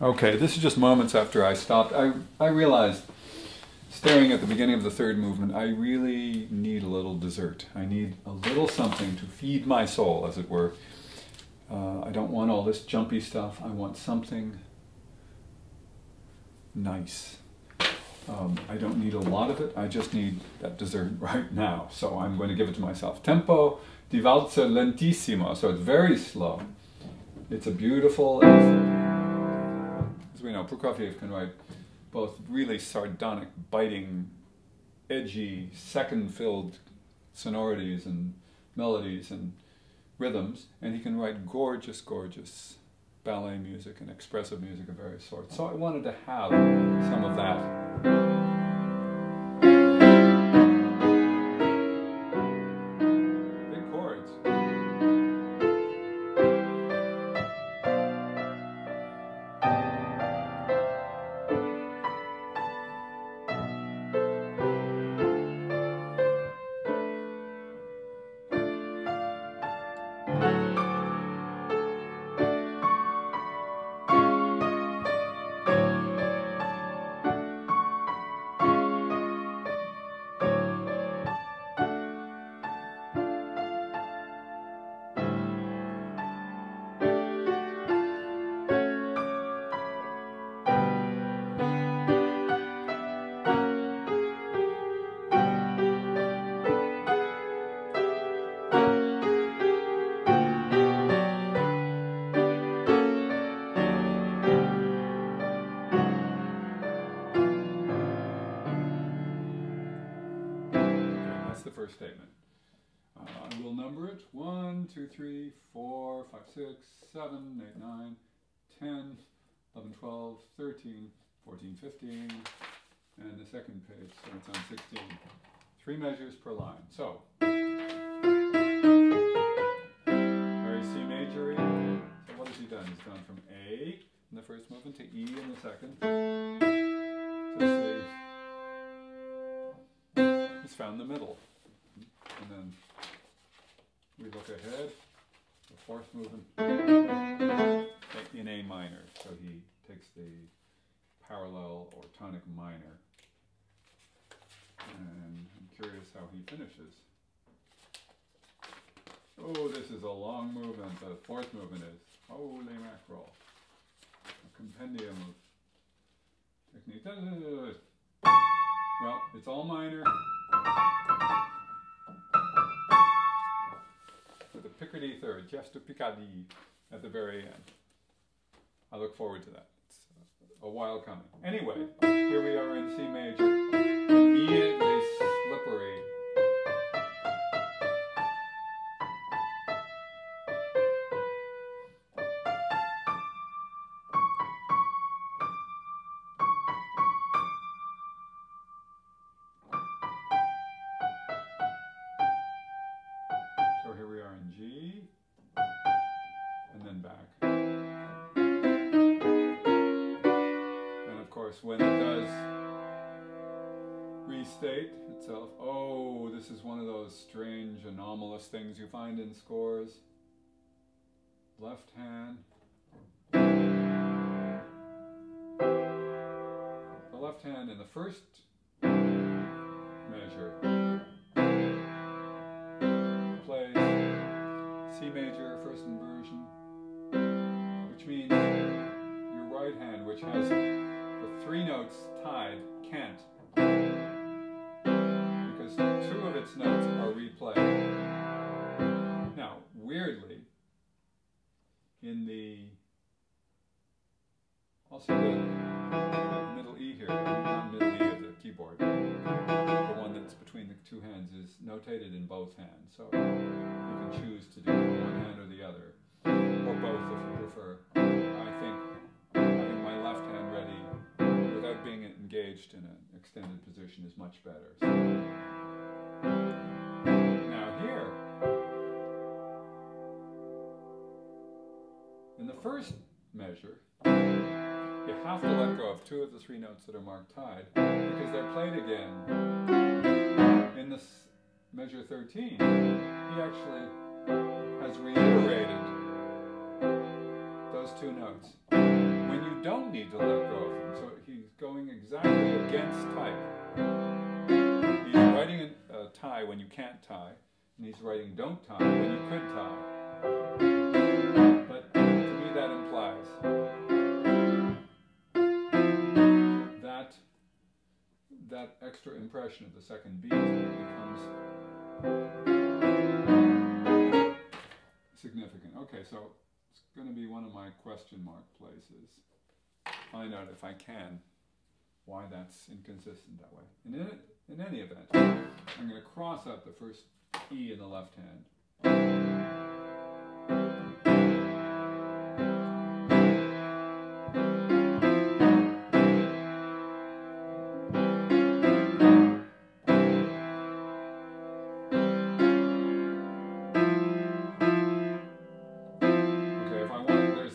Okay, this is just moments after I stopped. I realized, staring at the beginning of the third movement, I really need a little dessert. I need a little something to feed my soul, as it were. I don't want all this jumpy stuff. I want something nice. I don't need a lot of it. I just need that dessert right now. So I'm going to give it to myself. Tempo di valzer lentissimo. So it's very slow. It's a beautiful... As we know, Prokofiev can write both really sardonic, biting, edgy, second-filled sonorities and melodies and rhythms, and he can write gorgeous, gorgeous ballet music and expressive music of various sorts. So I wanted to have some of that. Big chords. The first statement. I will number it 1, 2, 3, 4, 5, 6, 7, 8, 9, 10, 11, 12, 13, 14, 15, and the second page starts on 16. 3 measures per line. So, very C major-y. So what has he done? He's gone from A in the first movement to E in the second. To C. He's found the middle. And then we look ahead, the fourth movement in A minor. So he takes the parallel or tonic minor. And I'm curious how he finishes. Oh, this is a long movement. The fourth movement is, holy mackerel, a compendium of technique. Well, it's all minor. With a Picardy third, gesto Picardy at the very end. I look forward to that. It's a while coming. Anyway, here we are in C major, immediately slippery. So here we are in G, and then back. And of course, when it does restate itself, oh, this is one of those strange, anomalous things you find in scores. Left hand. The left hand in the first measure plays C major first inversion, which means your right hand, which has the 3 notes tied, can't, because 2 of its notes are replayed. Now, weirdly, in the middle E here, not middle E of the keyboard, the one that's between the 2 hands is notated in both hands, so you can choose to do one hand or the other, or both if you prefer. I think having my left hand ready without being engaged in an extended position is much better. So, now here, in the first measure, you have to let go of 2 of the 3 notes that are marked tied, because they're played again. In this measure 13, he actually has reiterated those 2 notes. when you don't need to let go of them. So he's going exactly against type. He's writing a tie when you can't tie, and he's writing don't tie when you could tie. But to me that implies that extra impression of the second beat becomes significant. Okay, so it's going to be one of my question mark places. Find out if I can why that's inconsistent that way. And in any event, I'm going to cross out the first E in the left hand.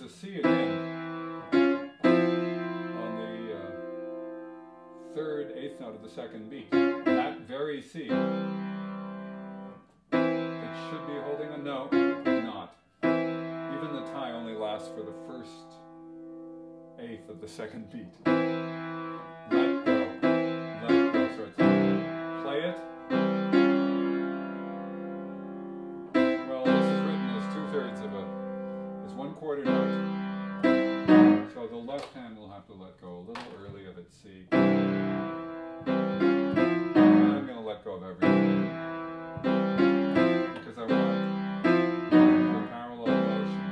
C again on the third eighth note of the second beat. That very C, it should be holding a note, not. Even the tie only lasts for the first eighth of the second beat. Let go, so it's play it. Well, this is written as 2/3 of it's 1/4 note. So the left hand will have to let go a little early of its C. And I'm going to let go of everything because I want the parallel motion.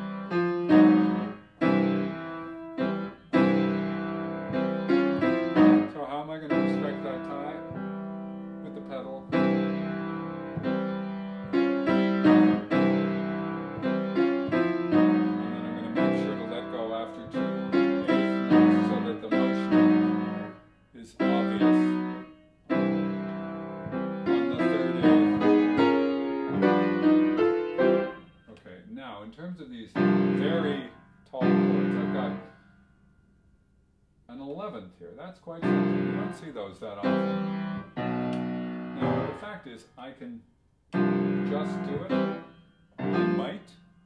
So how am I going to respect that tie? With the pedal. Is obvious on the third eighth. Okay, now in terms of these very tall chords, I've got an 11th here. That's quite something. You don't see those that often. Now the fact is, I can just do it.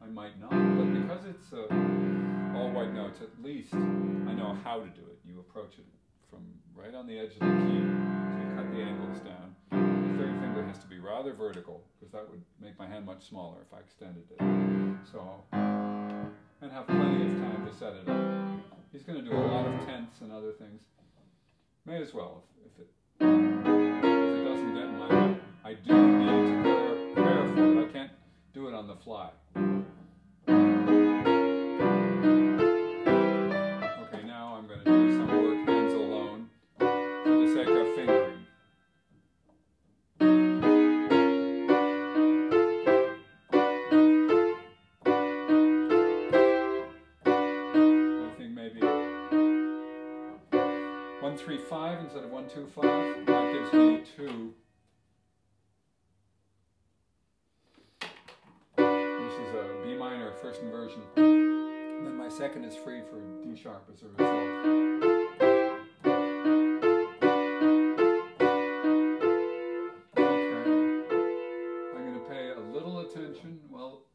I might not, but because it's all white notes, at least I know how to do it. You approach it from right on the edge of the key, so you cut the angles down. The third finger has to be rather vertical, because that would make my hand much smaller if I extended it. So, and have plenty of time to set it up. He's going to do a lot of tenths and other things. May as well, if it doesn't get in my way. I do need to prepare for it. I can't do it on the fly. Okay, now I'm going to do some work hands alone for the sake of fingering. I think maybe 1-3-5 instead of 1-2-5. That gives me 2. This is a B minor first inversion. Then my second is free for D sharp as a result. Okay. I'm going to pay a little attention. Well,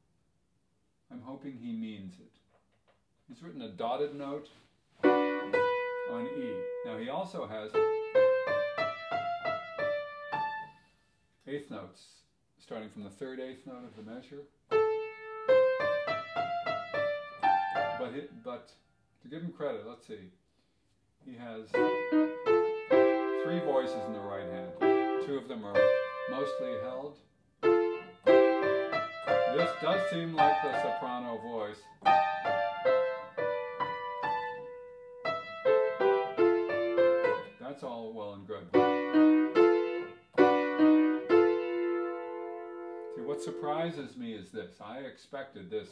I'm hoping he means it. He's written a dotted note on E. Now he also has eighth notes starting from the third eighth note of the measure. But to give him credit, let's see. He has 3 voices in the right hand. 2 of them are mostly held. This does seem like the soprano voice. That's all well and good. See, what surprises me is this. I expected this.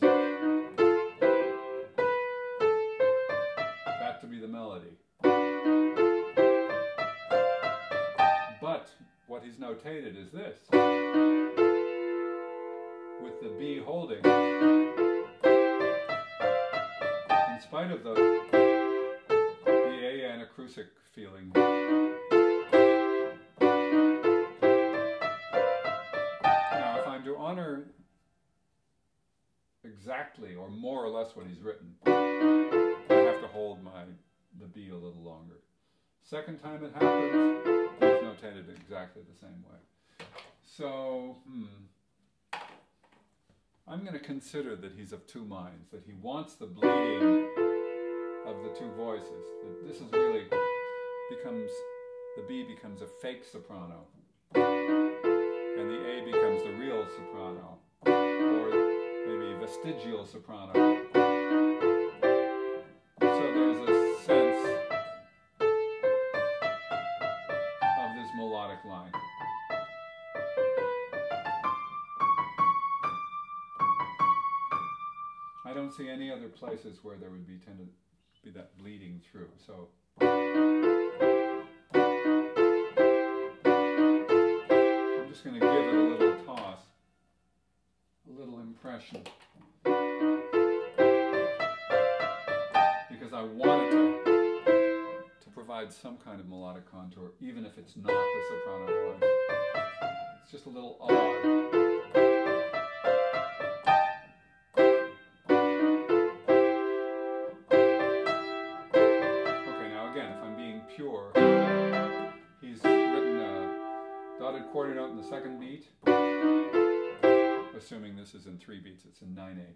That to be the melody. But what he's notated is this. With the B holding, in spite of the A anacrusic feeling. Now, if I'm to honor exactly or more or less what he's written, I hold the B a little longer. Second time it happens, it's notated exactly the same way. So, I'm going to consider that he's of two minds, that he wants the bleeding of the two voices. That this is really the B becomes a fake soprano, and the A becomes the real soprano, or maybe vestigial soprano. So there's a sense of this melodic line. I don't see any other places where there would be tend to be that bleeding through. So I'm just going to give it a little toss, a little impression, because I want it to provide some kind of melodic contour, even if it's not the soprano voice. It's just a little odd. Pure. He's written a dotted quarter note in the second beat, assuming this is in 3 beats, it's in 9/8.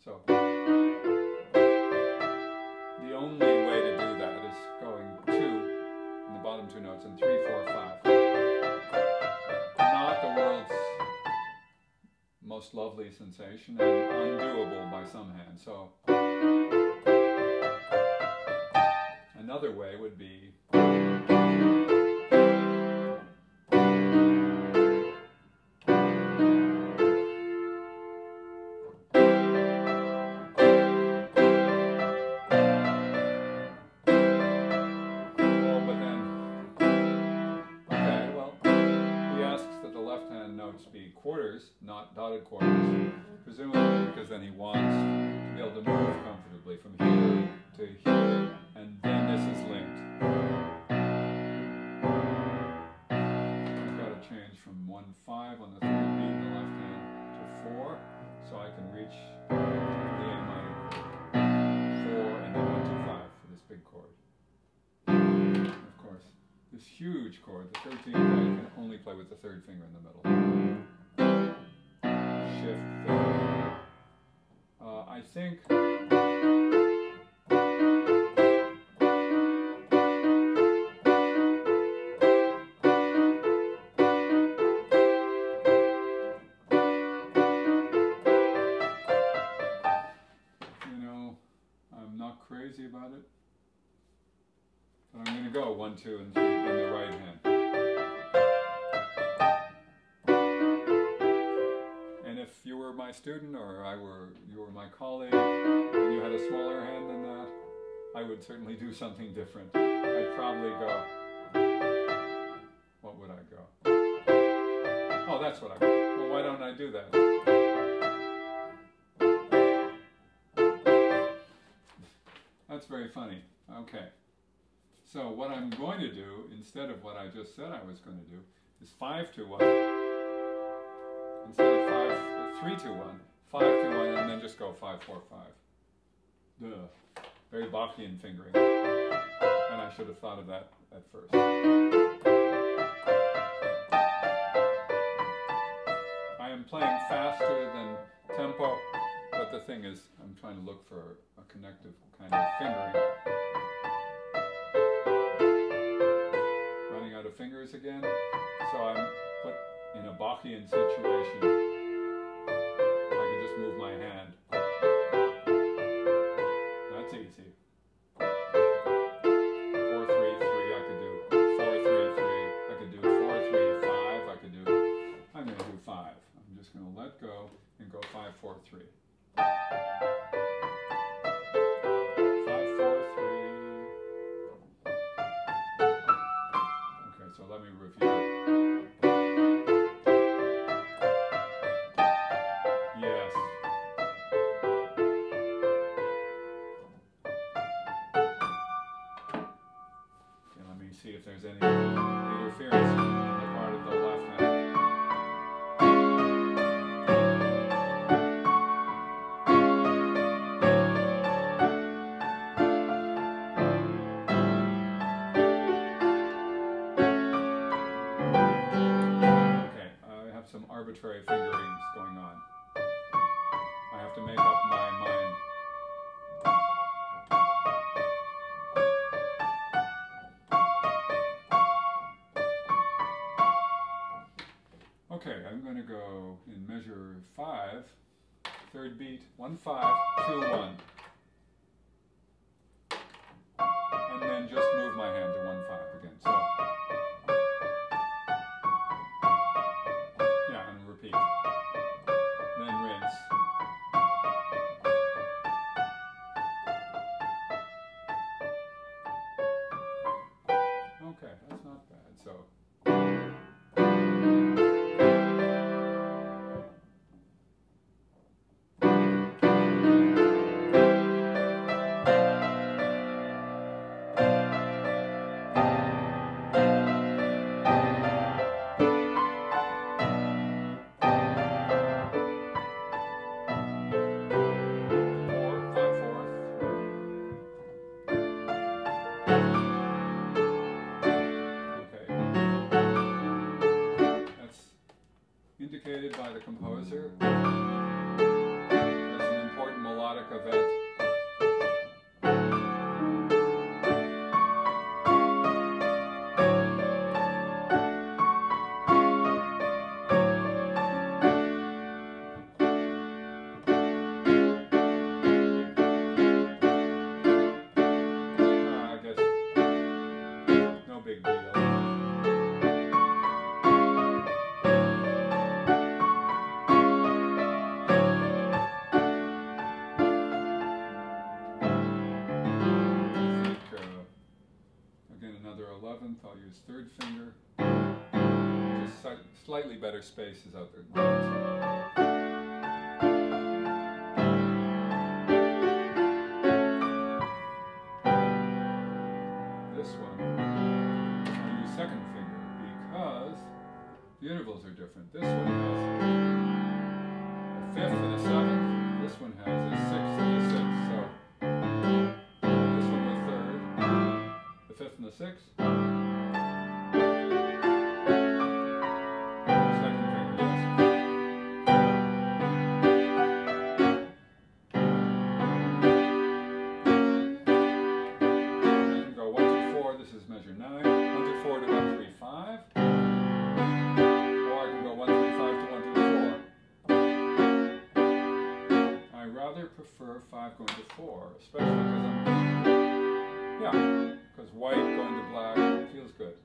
So the only way to do that is going 2 in the bottom 2 notes and 3, 4, 5. Not the world's most lovely sensation and undoable by some hand. So another way would be be quarters, not dotted quarters, presumably because then he wants to be able to move comfortably from here to here, and then this is linked. I've got to change from 1/5 on the 3rd beat in the left hand to 4, so I can reach the A minor chord. 4 and then 1, 2, 5 for this big chord. Of course, this huge chord, the 13th, I can only play with the 3rd finger in the middle. Shift 3rd. I think I'm not crazy about it, but I'm going to go 1, 2, and 3 in the right hand. And if you were my student or you were my colleague and you had a smaller hand than that, I would certainly do something different. I'd probably go, what would I go? Oh, that's what I go. Well, why don't I do that? That's very funny. Okay. So what I'm going to do, instead of what I just said I was going to do, is 5, 2, 1. Instead of 3, 2, 1, 5, 2, 1, and then just go 5, 4, 5. Duh. Very Bachian fingering. And I should have thought of that at first. I am playing faster than tempo, but the thing is, I'm trying to look for a connective kind of fingering. Running out of fingers again, so I'm put in a Bachian situation. I can just move my hand. That's easy. 4, 3, 3, I could do 4, 3, 3. I could do 4, 3, 5. I could do, I'm going to do 5. I'm just going to let go and go 5, 4, 3. 5, 4, 3. Okay, so let me review. Yes. Okay, let me see if there's any interference on the part of the left hand. 5, third beat, 1, 5, 2, 1. And then just move my hand to 1, 5 again. So, yeah, and repeat. Then rinse. Okay, that's not bad. So. Indicated by the composer as an important melodic event. I guess no big deal. Again, another 11th, I'll use third finger. Just slightly better spaces out there. This one, I'll use second finger because the intervals are different. This one has a 5th and a 7th. This one has a 6th and a 6th. So this one with third. The 5th and the 6th. Second finger, yes. I can go 1, 2, 4. This is measure 9. 1, 2, 4 to 1, 3, 5. Or I can go 1, 3, 5 to 1, 2, 4. I rather prefer 5 going to 4, especially because I'm. Yeah, because white going to black feels good.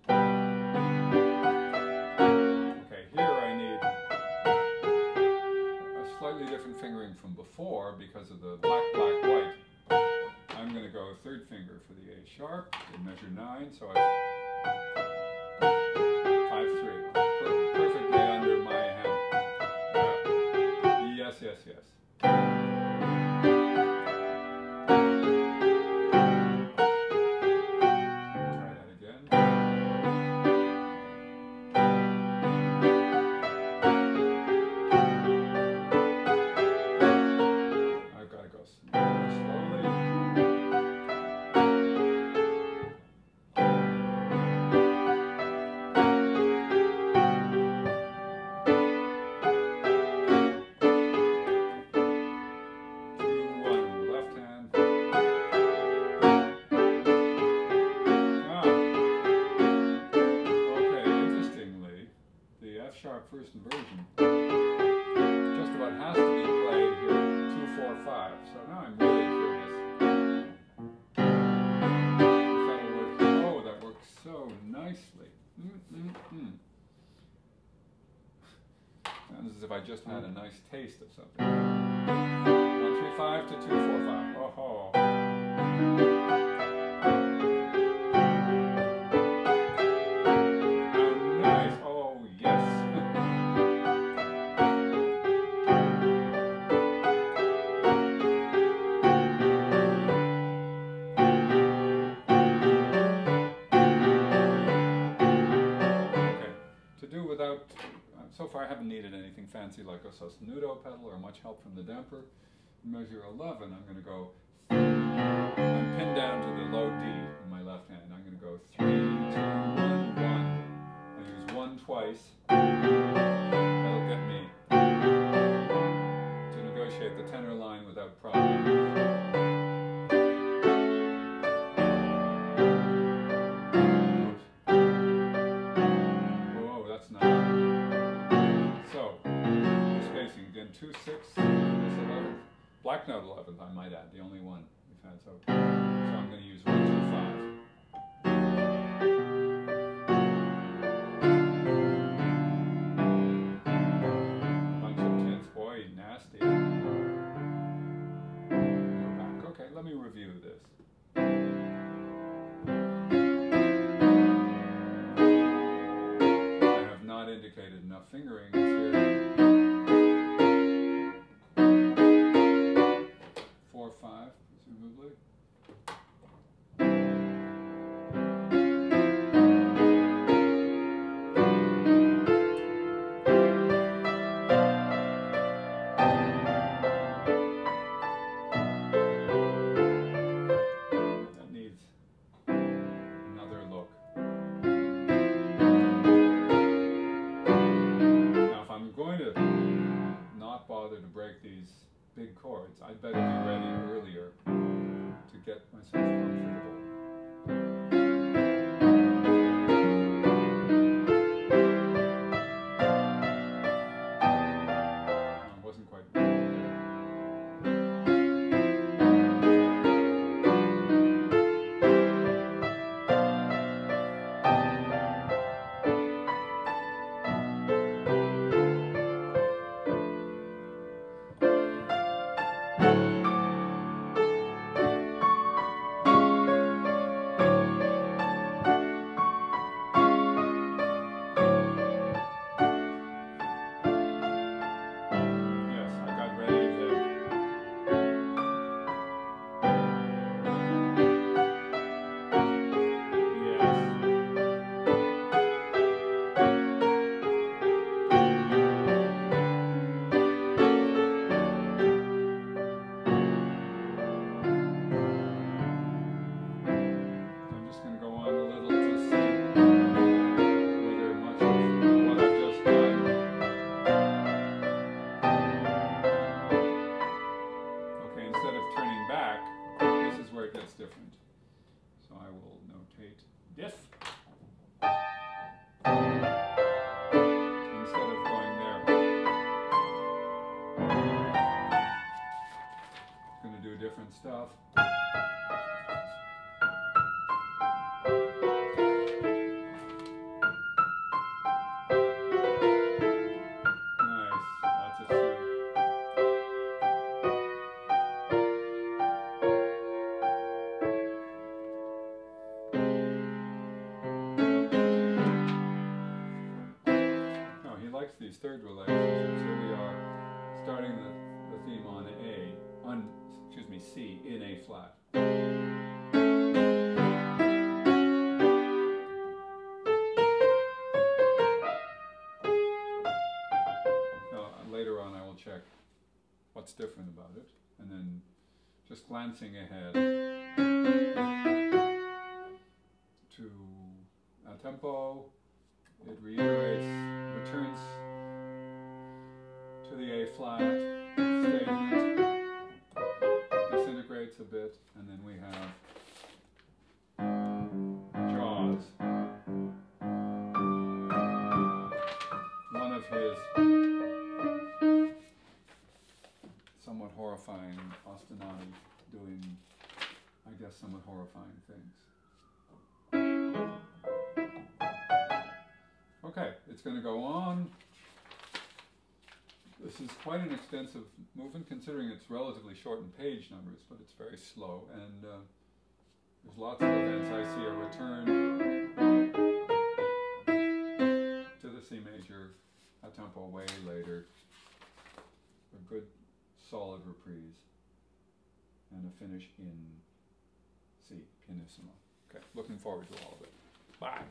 Okay, here I need a slightly different fingering from before because of the black, black, white. I'm going to go third finger for the A sharp in measure 9, so it's 5-3. Perfectly under my hand. Yes, yes, yes. First inversion just about has to be played here 2, 4, 5. So now I'm really curious if that'll work. Oh, that works so nicely. Sounds as if I just had a nice taste of something. 1, 3, 5 to 2, 4, 5. Oh. So far I haven't needed anything fancy like a sostenuto pedal or much help from the damper. In measure 11 I'm going to go, I'm pinned down to the low D in my left hand. I'm going to go 3, 2, 1, 1. I use 1 twice. That'll get me to negotiate the tenor line without problem. Whoa, that's not. So, spacing again, 2, tried at, the only one we've had. So I'm going to use 1, 2, 5. Nasty. We're back. Okay, let me review this. I have not indicated enough fingerings here. 4, 5, presumably. To break these big chords, I'd better be ready earlier to get myself comfortable. I wasn't quite ready there. Different. So I will notate diff instead of going there. I'm going to do different stuff. Nice, lots of C. These third relationships. Here we are, starting the theme on C in A flat. Now, later on, I will check what's different about it, and then just glancing ahead to a tempo. It returns to the A flat statement, disintegrates a bit, and then we have Jaws. One of his somewhat horrifying ostinati doing, I guess, somewhat horrifying things. Okay, it's going to go on. This is quite an extensive movement, considering it's relatively short in page numbers, but it's very slow, and there's lots of events. I see a return to the C major, a tempo way later, a good solid reprise, and a finish in C, pianissimo. Okay, looking forward to all of it. Bye.